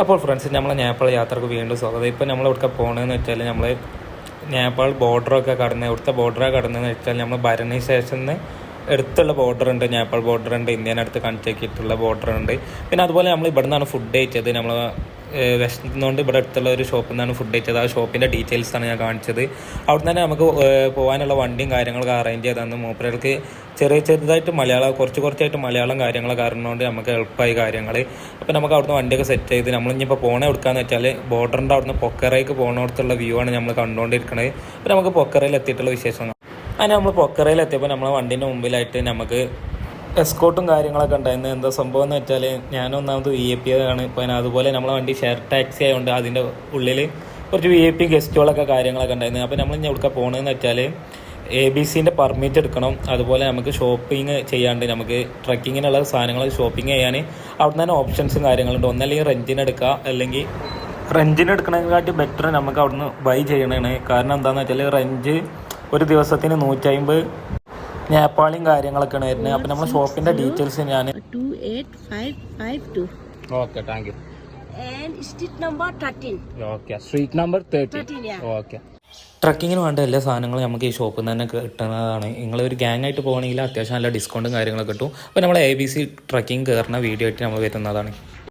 അപ്പോൾ ഫ്രണ്ട്സ് നമ്മൾ നേപ്പാൾ യാത്രക്ക് വീണ്ടും സ്വാഗതം. ഇപ്പോൾ നമ്മൾ ഇവിടുത്തെ പോകണമെന്ന് വെച്ചാൽ നമ്മൾ നേപ്പാൾ ബോർഡറൊക്കെ കടന്ന് ഇവിടുത്തെ ബോർഡറൊക്കെ കടന്നതെന്ന് വെച്ചാൽ നമ്മൾ ഭരണി സ്റ്റേഷനിൽ അടുത്തുള്ള ബോർഡർ ഉണ്ട്, നേപ്പാൾ ബോർഡർ ഉണ്ട്, ഇന്ത്യൻ അടുത്ത് കണക്റ്റാക്കിയിട്ടുള്ള ബോർഡർ ഉണ്ട്. പിന്നെ അതുപോലെ നമ്മൾ ഇവിടെ നിന്നാണ് ഫുഡ് കഴിച്ചത്. നമ്മൾ വിശന്നുകൊണ്ട് ഇവിടെ അടുത്തുള്ള ഒരു ഷോപ്പിൽ നിന്നാണ് ഫുഡ് കഴിച്ചത്. ആ ഷോപ്പിൻ്റെ ഡീറ്റെയിൽസാണ് ഞാൻ കാണിച്ചത്. അവിടെ തന്നെ നമുക്ക് പോകാനുള്ള വണ്ടിയും കാര്യങ്ങളൊക്കെ അറേഞ്ച് ചെയ്തന്ന് മൂപ്പർക്ക് ചെറുതായിട്ട് മലയാളം കുറച്ചായിട്ട് മലയാളം കാര്യങ്ങളൊക്കെ അറിഞ്ഞുകൊണ്ട് നമുക്ക് എളുപ്പമായി കാര്യങ്ങൾ. അപ്പോൾ നമുക്ക് അവിടുന്ന് വണ്ടിയൊക്കെ സെറ്റ് ചെയ്ത് നമ്മളിപ്പോൾ പോകണ എടുക്കാന്ന് വെച്ചാൽ ബോർഡറിൻ്റെ അവിടുന്ന് പൊക്കറയ്ക്ക് പോകണോടത്തുള്ള വ്യൂ ആണ് നമ്മൾ കണ്ടുകൊണ്ടിരിക്കുന്നത്. അപ്പോൾ നമുക്ക് പൊക്കറയിൽ എത്തിയിട്ടുള്ള വിശേഷങ്ങൾ. അങ്ങനെ നമ്മൾ പൊക്കറയിൽ എത്തിയപ്പോൾ നമ്മളെ വണ്ടീൻ്റെ മുമ്പിലായിട്ട് നമുക്ക് എസ്കോട്ടും കാര്യങ്ങളൊക്കെ ഉണ്ടായിരുന്നു. എന്താ സംഭവം എന്ന് വെച്ചാൽ ഞാനൊന്നാമത് VIP ആണ്. ഇപ്പോൾ അതുപോലെ നമ്മളെ വണ്ടി ഷെയർ ടാക്സി ആയതുകൊണ്ട് അതിൻ്റെ ഉള്ളിൽ കുറച്ച് VIP ഗസ്റ്റുകളൊക്കെ കാര്യങ്ങളൊക്കെ ഉണ്ടായിരുന്നു. അപ്പോൾ നമ്മൾ ഇനി എവിടെ പോകണമെന്ന് വെച്ചാൽ ABCൻ്റെ പെർമിറ്റ് എടുക്കണം. അതുപോലെ നമുക്ക് ഷോപ്പിംഗ് ചെയ്യാണ്ട് നമുക്ക് ട്രക്കിങ്ങിനുള്ള സാധനങ്ങൾ ഷോപ്പിംഗ് ചെയ്യാൻ അവിടെ തന്നെ ഓപ്ഷൻസും കാര്യങ്ങളുണ്ട്. ഒന്നല്ലെങ്കിൽ റെൻറ്റിന് എടുക്കുക, അല്ലെങ്കിൽ റെൻറ്റിന് എടുക്കണതിനെക്കാട്ടി ബെറ്റർ നമുക്ക് അവിടുന്ന് ബൈ ചെയ്യണതാണ്. കാരണം എന്താണെന്ന് വെച്ചാൽ റെൻറ്റ് ഒരു ദിവസത്തിന് 150 നേപ്പാളിയും കാര്യങ്ങളൊക്കെയാണ് വരുന്നത്. അപ്പം നമ്മൾ ഷോപ്പിൻ്റെ ഡീറ്റെയിൽസ് ഞാൻ 28552. Okay, thank you. Street number 13. Okay, street number 13. Okay. ട്രക്കിങ്ങിന് വേണ്ട എല്ലാ സാധനങ്ങളും നമുക്ക് ഈ ഷോപ്പിൽ നിന്ന് തന്നെ കിട്ടുന്നതാണ്. നിങ്ങളൊരു ഗ്യാങ് ആയിട്ട് പോകണമെങ്കിൽ അത്യാവശ്യം നല്ല ഡിസ്കൗണ്ടും കാര്യങ്ങളൊക്കെ കിട്ടും. അപ്പോൾ നമ്മൾ ABC ട്രക്കിങ് കയറുന്ന വീഡിയോ ആയിട്ട് നമ്മൾ വരുന്നതാണ്.